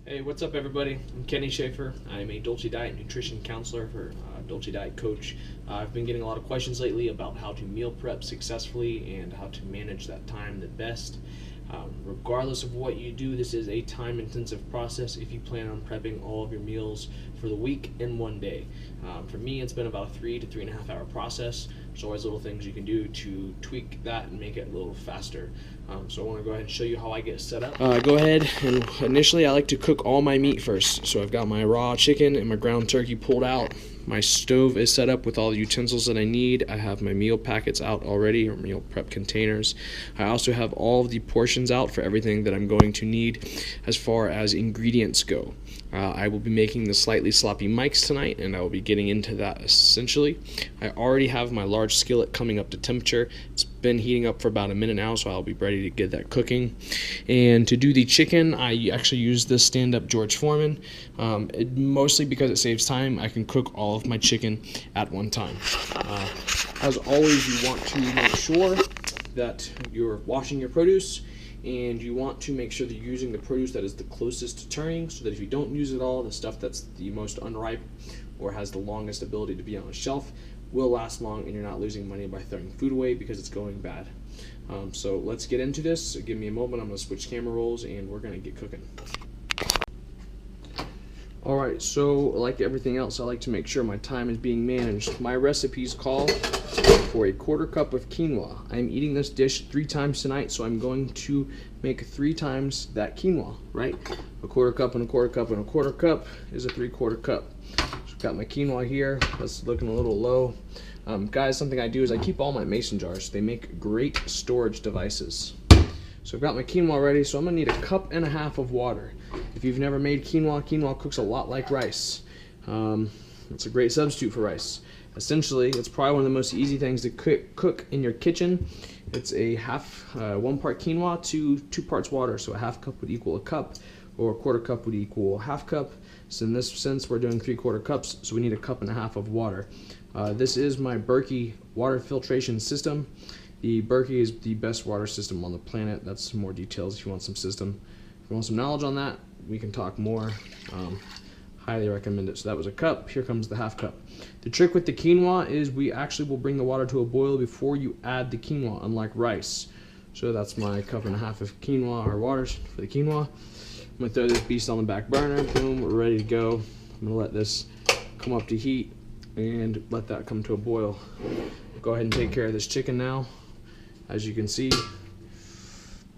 Hey, what's up, everybody? I'm Kenny Schaefer. I'm a Dolce Diet nutrition counselor for Dolce Diet Coach. I've been getting a lot of questions lately about how to meal prep successfully and how to manage that time the best. Regardless of what you do, this is a time-intensive process if you plan on prepping all of your meals for the week in one day. For me, it's been about a 3 to 3.5 hour process. There's always little things you can do to tweak that and make it a little faster. So I want to go ahead and show you how I get set up. Go ahead, and initially I like to cook all my meat first. So I've got my raw chicken and my ground turkey pulled out. My stove is set up with all the utensils that I need. I have my meal packets out already, or meal prep containers. I also have all of the portions out for everything that I'm going to need as far as ingredients go. I will be making the slightly sloppy mics tonight, and I will be getting into that essentially. I already have my large skillet coming up to temperature. It's been heating up for about a minute now, so I'll be ready to get that cooking. And to do the chicken, I actually use this stand-up George Foreman, mostly because it saves time. I can cook all of my chicken at one time. As always, you want to make sure that you're washing your produce, and you want to make sure that you're using the produce that is the closest to turning, so that if you don't use it all, the stuff that's the most unripe or has the longest ability to be on a shelf will last long, and you're not losing money by throwing food away because it's going bad. So let's get into this. Give me a moment. I'm going to switch camera rolls and we're going to get cooking. Alright, so like everything else, I like to make sure my time is being managed. My recipes call for a 1/4 cup of quinoa. I'm eating this dish 3 times tonight, so I'm going to make 3 times that quinoa, right? A 1/4 cup and a 1/4 cup and a 1/4 cup is a 3/4 cup. So I've got my quinoa here. That's looking a little low. Guys, something I do is I keep all my mason jars. They make great storage devices. So I've got my quinoa ready, so I'm gonna need 1.5 cups of water. If you've never made quinoa, quinoa cooks a lot like rice. It's a great substitute for rice. Essentially, it's probably one of the most easy things to cook in your kitchen. It's a 1 part quinoa to 2 parts water, so a 1/2 cup would equal a cup, or a 1/4 cup would equal 1/2 cup. So in this sense, we're doing 3/4 cups, so we need 1.5 cups of water. This is my Berkey water filtration system. The Berkey is the best water system on the planet. That's some more details if you want some system. If you want some knowledge on that, we can talk more. Highly recommend it. So that was a cup. Here comes the 1/2 cup. The trick with the quinoa is we actually will bring the water to a boil before you add the quinoa, unlike rice. So that's my 1.5 cups of quinoa, or water for the quinoa. I'm going to throw this beast on the back burner. Boom, we're ready to go. I'm going to let this come up to heat and let that come to a boil. Go ahead and take care of this chicken now. As you can see,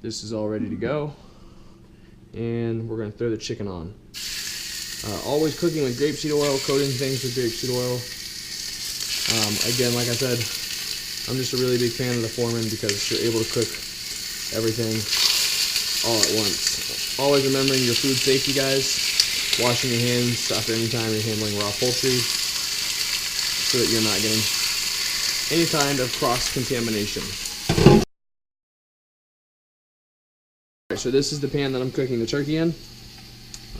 this is all ready to go, and we're going to throw the chicken on. Always cooking with grapeseed oil, coating things with grapeseed oil. Again, like I said, I'm just a really big fan of the Foreman because you're able to cook everything all at once. Always remembering your food safety, guys. Washing your hands after any time you're handling raw poultry, so that you're not getting any kind of cross-contamination. So this is the pan that I'm cooking the turkey in.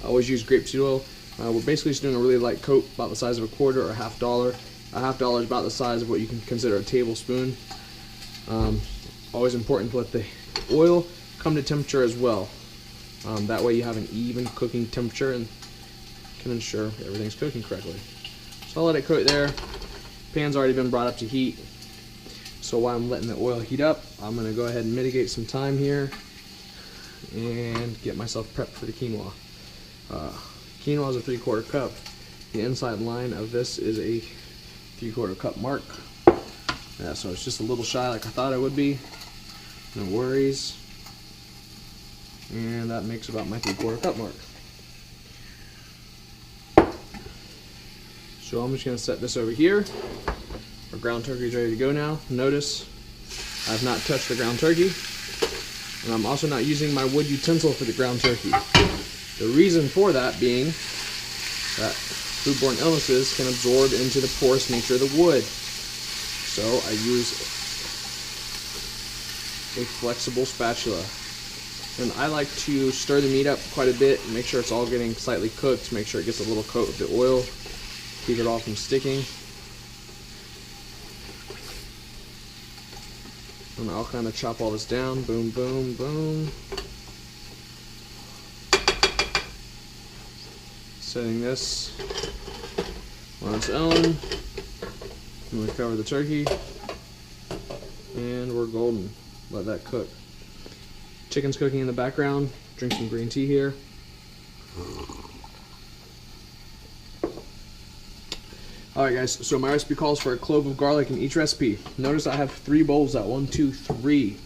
I always use grapeseed oil. We're basically just doing a really light coat, about the size of a quarter or $1/2. $1/2 is about the size of what you can consider a tablespoon. Always important to let the oil come to temperature as well. That way you have an even cooking temperature and can ensure everything's cooking correctly. So I'll let it coat there. Pan's already been brought up to heat. So while I'm letting the oil heat up, I'm going to go ahead and mitigate some time here and get myself prepped for the quinoa. Quinoa is a 3/4 cup. The inside line of this is a 3/4 cup mark. Yeah, so it's just a little shy like I thought it would be. No worries. And that makes about my 3/4 cup mark. So I'm just going to set this over here. Our ground turkey is ready to go now. Notice I've not touched the ground turkey. And I'm also not using my wood utensil for the ground turkey. The reason for that being that foodborne illnesses can absorb into the porous nature of the wood. So I use a flexible spatula. And I like to stir the meat up quite a bit and make sure it's all getting slightly cooked, make sure it gets a little coat of the oil, keep it all from sticking. And I'll kind of chop all this down, boom, boom, boom. Setting this on its own. I'm going to cover the turkey, and we're golden. Let that cook. Chicken's cooking in the background. Drink some green tea here. Alright guys, so my recipe calls for a clove of garlic in each recipe. Notice I have 3 bowls out, 1, 2, 3.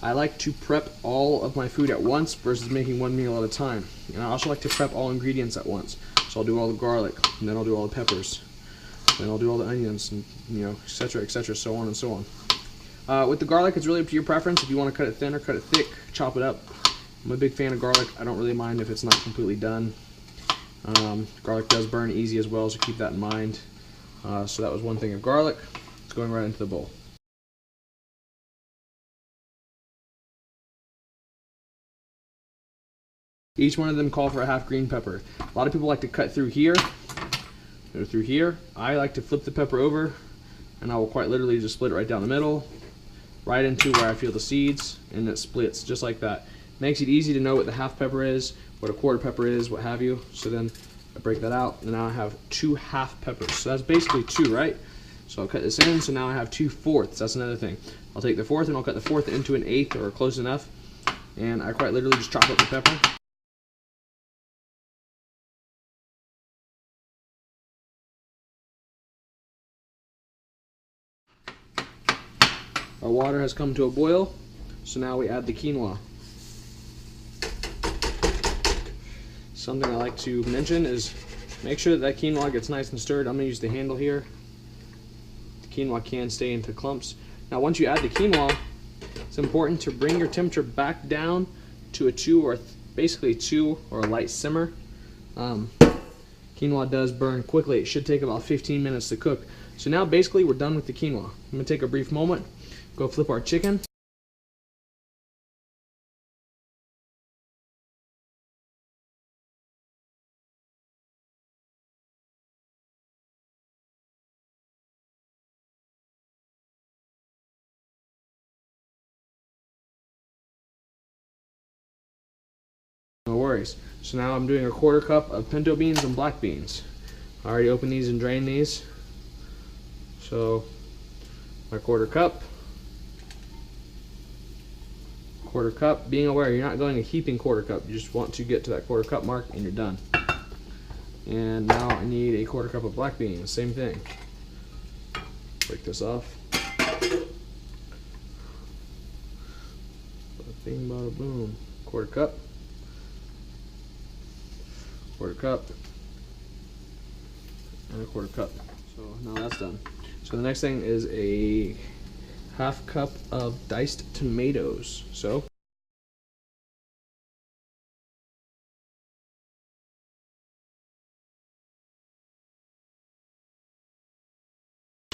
I like to prep all of my food at once versus making one meal at a time. And I also like to prep all ingredients at once. So I'll do all the garlic, and then I'll do all the peppers, then I'll do all the onions, and etc., so on and so on. With the garlic, it's really up to your preference. If you want to cut it thin or cut it thick, chop it up. I'm a big fan of garlic. I don't really mind if it's not completely done. Garlic does burn easy as well, so keep that in mind. So that was one thing of garlic. It's going right into the bowl. Each one of them call for a half green pepper. A lot of people like to cut through here or through here. I like to flip the pepper over, and I will quite literally just split it right down the middle, right into where I feel the seeds, and it splits just like that. Makes it easy to know what the half pepper is, what a quarter pepper is, what have you. So then I break that out, and now I have 2 half peppers. So that's basically 2, right? So I'll cut this in, so now I have 2 fourths. That's another thing. I'll take the fourth and I'll cut the fourth into an eighth or close enough, and I quite literally just chop up the pepper. Our water has come to a boil, so now we add the quinoa. Something I like to mention is make sure that quinoa gets nice and stirred. I'm going to use the handle here. The quinoa can stay into clumps. Now once you add the quinoa, it's important to bring your temperature back down to a 2 or basically 2 or a light simmer. Quinoa does burn quickly. It should take about 15 minutes to cook. So now basically we're done with the quinoa. I'm going to take a brief moment, go flip our chicken. No worries. So now I'm doing a quarter cup of pinto beans and black beans. I already opened these and drained these. So my quarter cup, being aware you're not going a heaping quarter cup, you just want to get to that quarter cup mark and you're done. And now I need a quarter cup of black beans, same thing. Break this off. Bing, bada, boom. Quarter cup, and a quarter cup. So now that's done. So the next thing is a half cup of diced tomatoes. So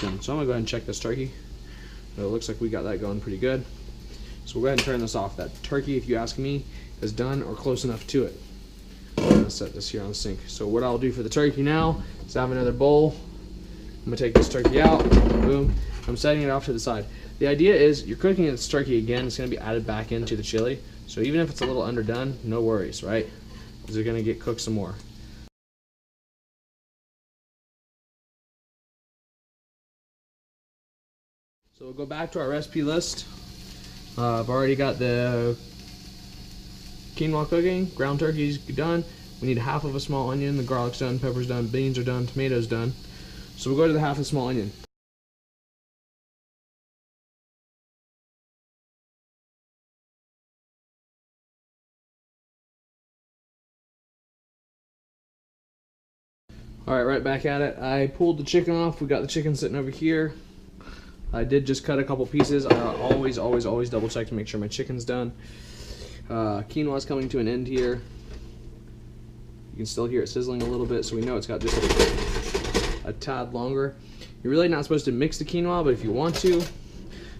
I'm gonna go ahead and check this turkey. It looks like we got that going pretty good. So we'll go ahead and turn this off. That turkey, if you ask me, is done or close enough to it. I'm gonna set this here on the sink. So what I'll do for the turkey now is have another bowl. I'm gonna take this turkey out, boom. I'm setting it off to the side. The idea is you're cooking this turkey again, it's gonna be added back into the chili. So even if it's a little underdone, no worries, right? Because they're gonna get cooked some more. So we'll go back to our recipe list. I've already got the quinoa cooking, ground turkey's done. We need half of a small onion, the garlic's done, pepper's done, beans are done, tomatoes done. So we'll go to the half of a small onion. Alright, right back at it. I pulled the chicken off. We got the chicken sitting over here. I did just cut a couple pieces. I always double check to make sure my chicken's done. Quinoa's coming to an end here. You can still hear it sizzling a little bit, so we know it's got just a tad longer. You're really not supposed to mix the quinoa, but if you want to,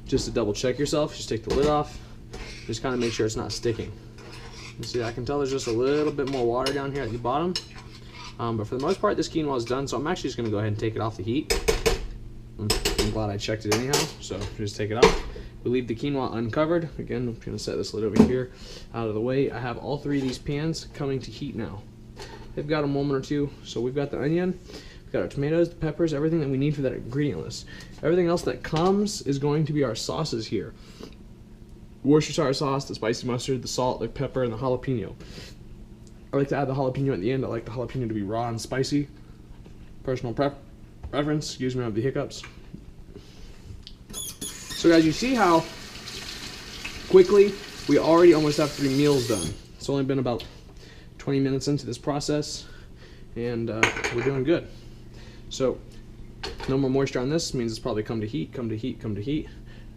just to double check yourself, just take the lid off. Just kind of make sure it's not sticking. You see, I can tell there's just a little bit more water down here at the bottom. But for the most part, this quinoa is done, so I'm actually just going to go ahead and take it off the heat. I'm glad I checked it anyhow, so just take it off. We leave the quinoa uncovered. Again, I'm going to set this lid over here out of the way. I have all 3 of these pans coming to heat now. they've got a moment or two. So we've got the onion, we've got our tomatoes, the peppers, everything that we need for that ingredient list. Everything else that comes is going to be our sauces here. Worcestershire sauce, the spicy mustard, the salt, the pepper, and the jalapeno. I like to add the jalapeno at the end. I like the jalapeno to be raw and spicy. Personal preference, excuse me, I have the hiccups. So guys, you see how quickly we already almost have 3 meals done. It's only been about 20 minutes into this process, and we're doing good. So no more moisture on this means it's probably come to heat, come to heat, come to heat.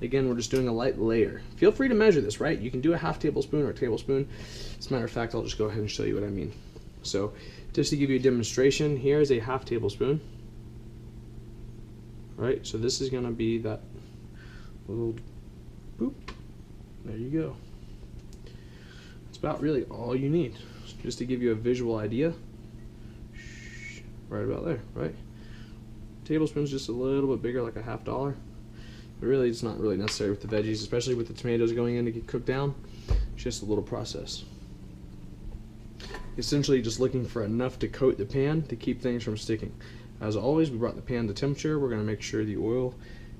Again, we're just doing a light layer. Feel free to measure this, right? You can do a half tablespoon or a tablespoon. As a matter of fact, I'll just go ahead and show you what I mean. So just to give you a demonstration, here's a half tablespoon. All right, so this is gonna be that little boop. There you go. It's about really all you need. Just to give you a visual idea. Right about there, right? Tablespoon's just a little bit bigger, like a $1/2. But really, it's not really necessary with the veggies, especially with the tomatoes going in to get cooked down. It's just a little process. Essentially just looking for enough to coat the pan to keep things from sticking. As always, we brought the pan to temperature. We're going to make sure the oil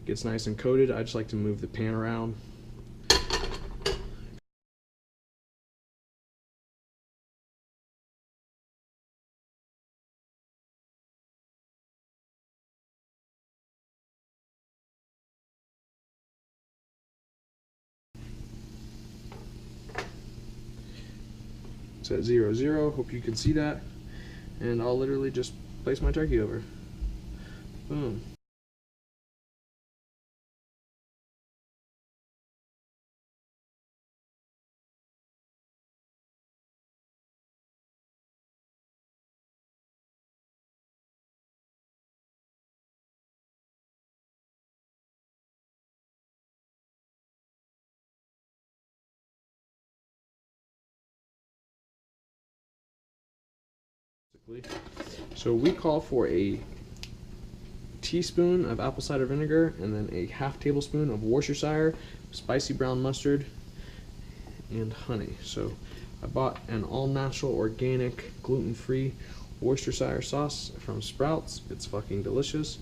gets nice and coated. I just like to move the pan around. It's at 0, hope you can see that. And I'll literally just place my turkey over. Boom. So we call for a teaspoon of apple cider vinegar and then a half tablespoon of Worcestershire, spicy brown mustard, and honey. So I bought an all-natural, organic, gluten-free Worcestershire sauce from Sprouts. It's fucking delicious.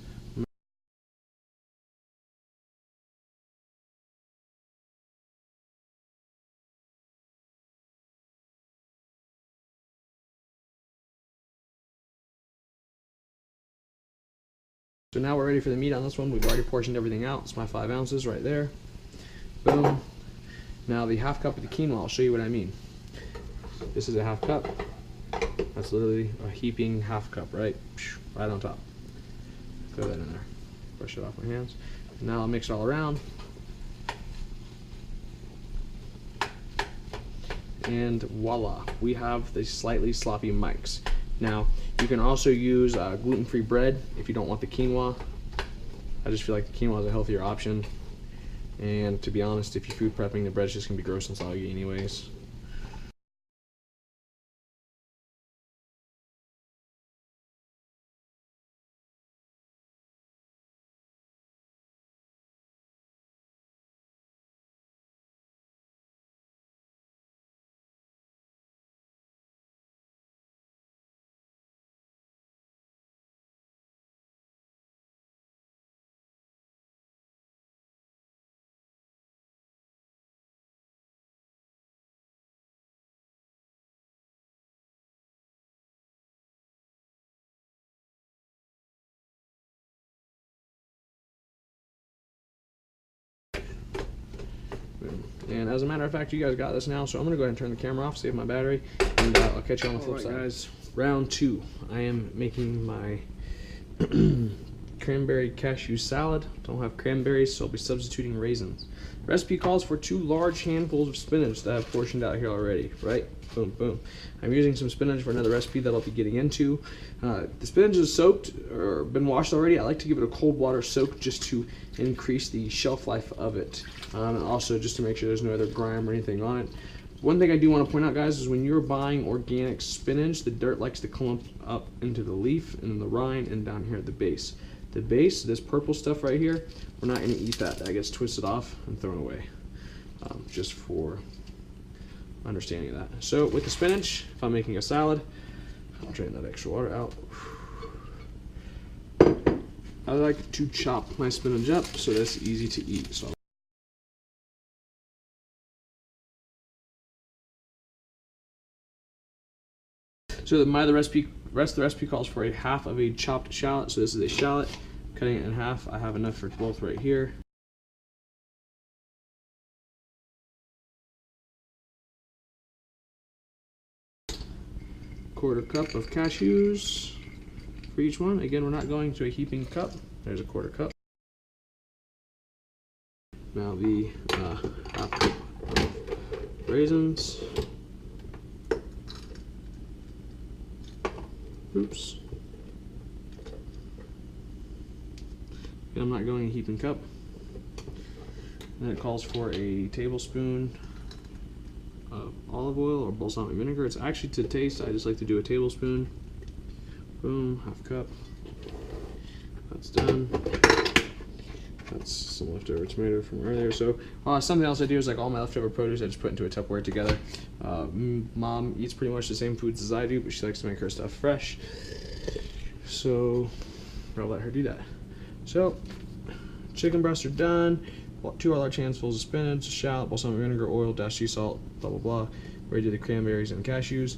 So now we're ready for the meat on this one. We've already portioned everything out. It's my 5 ounces right there. Boom. Now the half cup of the quinoa, I'll show you what I mean. This is a half cup. That's literally a heaping half cup, right? Right on top. Throw that in there. Brush it off my hands. And now I'll mix it all around. And voila, we have the slightly sloppy mics. Now, you can also use gluten-free bread if you don't want the quinoa. I just feel like the quinoa is a healthier option. And to be honest, if you're food prepping, the bread's just going to be gross and soggy anyways. And as a matter of fact, you guys got this now, so I'm going to go ahead and turn the camera off, save my battery, and I'll catch you on the flip side. Guys, round 2. I am making my cranberry cashew salad. Don't have cranberries, so I'll be substituting raisins. The recipe calls for 2 large handfuls of spinach that I've portioned out here already, right? Boom, boom. I'm using some spinach for another recipe that I'll be getting into. The spinach is soaked or been washed already. I like to give it a cold water soak just to increase the shelf life of it. And also just to make sure there's no other grime or anything on it. One thing I do want to point out, guys, is when you're buying organic spinach, the dirt likes to clump up into the leaf and the rind and down here at the base. The base, this purple stuff right here, we're not going to eat that. That gets twisted off and thrown away. Just for understanding that. So with the spinach, if I'm making a salad, Drain that extra water out. I like to chop my spinach up so that's easy to eat. So the rest of the recipe calls for a half of a chopped shallot. So this is a shallot. Cutting it in half. I have enough for both right here. Quarter cup of cashews for each one. Again, we're not going to a heaping cup. There's a quarter cup. Now the half cup of raisins. Oops. Again, I'm not going a heaping cup. Then it calls for a tablespoon of olive oil or balsamic vinegar. It's actually to taste. I just like to do a tablespoon. Boom, half cup. That's done. That's some leftover tomato from earlier. So something else I do is like all my leftover produce I just put into a Tupperware together. Mom eats pretty much the same foods as I do, but she likes to make her stuff fresh. So I'll let her do that. So chicken breasts are done. 2 large handfuls of spinach, shallot, balsamic vinegar, oil, dash sea salt, blah blah blah. Ready to do the cranberries and cashews.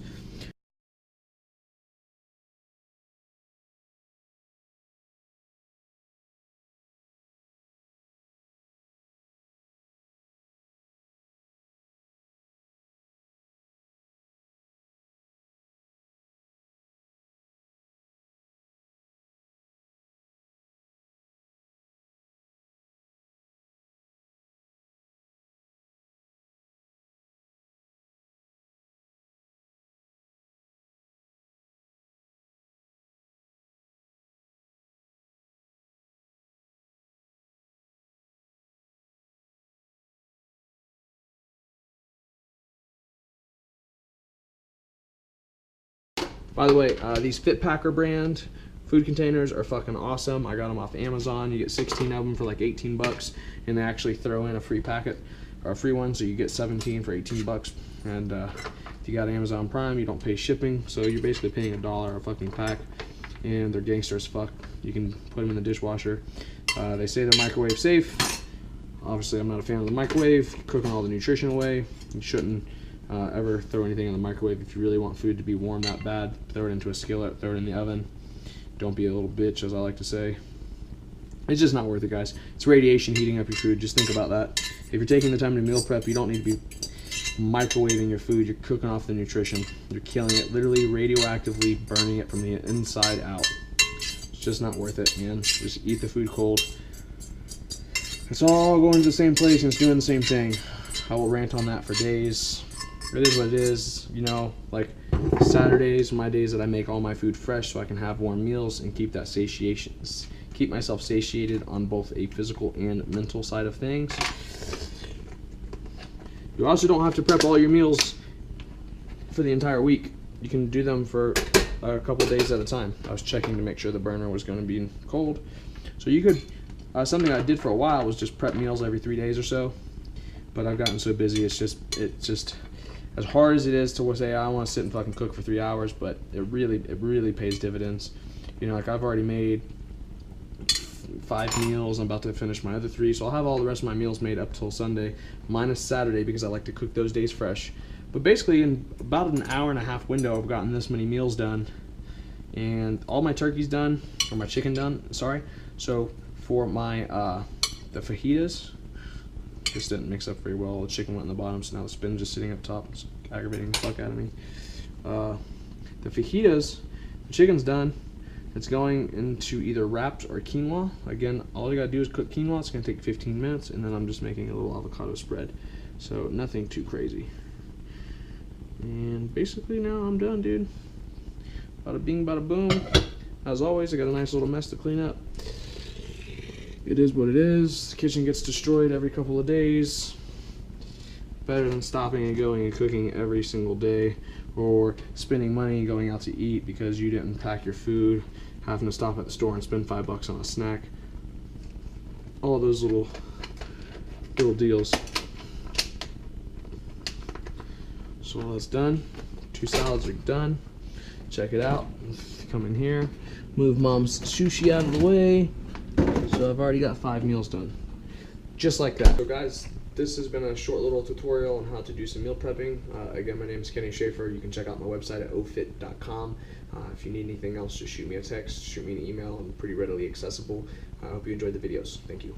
By the way, these Fit Packer brand food containers are fucking awesome. I got them off Amazon. You get 16 of them for like 18 bucks, and they actually throw in a free packet or a free one, so you get 17 for 18 bucks. And if you got Amazon Prime, you don't pay shipping, so you're basically paying $1 a fucking pack. And they're gangster as fuck. You can put them in the dishwasher. They say they're microwave safe. Obviously, I'm not a fan of the microwave. Cooking all the nutrition away. You shouldn't ever throw anything in the microwave. If you really want food to be warm that bad, throw it into a skillet, throw it in the oven. Don't be a little bitch, as I like to say. It's just not worth it, guys. It's radiation heating up your food. Just think about that. If you're taking the time to meal prep, you don't need to be microwaving your food. You're cooking off the nutrition. You're killing it, literally radioactively burning it from the inside out. It's just not worth it, man. Just eat the food cold. It's all going to the same place and it's doing the same thing. I will rant on that for days. It is what it is, you know, like Saturdays are my days that I make all my food fresh so I can have warm meals and keep that satiation, keep myself satiated on both a physical and mental side of things. You also don't have to prep all your meals for the entire week. You can do them for a couple days at a time. I was checking to make sure the burner was going to be cold. So you could, something I did for a while was just prep meals every 3 days or so. But I've gotten so busy, it's just as hard as it is to say I want to sit and fucking cook for 3 hours, but it really pays dividends. You know, like I've already made 5 meals. I'm about to finish my other 3, so I'll have all the rest of my meals made up till Sunday, minus Saturday because I like to cook those days fresh. But basically, in about an hour and a half window, I've gotten this many meals done, and all my turkey's done, or my chicken done. Sorry. So for my the fajitas. This didn't mix up very well. The chicken went in the bottom, so now the spinach is sitting up top. It's aggravating the fuck out of me. The fajitas, the chicken's done. It's going into either wrapped or quinoa. Again, all you gotta do is cook quinoa. It's gonna take 15 minutes, and then I'm just making a little avocado spread. So nothing too crazy. And basically now I'm done, dude. Bada bing, bada boom. As always, I got a nice little mess to clean up. It is what it is. The kitchen gets destroyed every couple of days. Better than stopping and going and cooking every single day, or spending money going out to eat because you didn't pack your food, having to stop at the store and spend $5 on a snack. All those little deals. So all that's done. 2 salads are done. Check it out. Come in here, move mom's sushi out of the way. So I've already got 5 meals done. Just like that. So guys, this has been a short little tutorial on how to do some meal prepping. Again, my name is Kenny Schaefer. You can check out my website at ofit.com. If you need anything else, just shoot me a text, shoot me an email. I'm pretty readily accessible. I hope you enjoyed the videos. Thank you.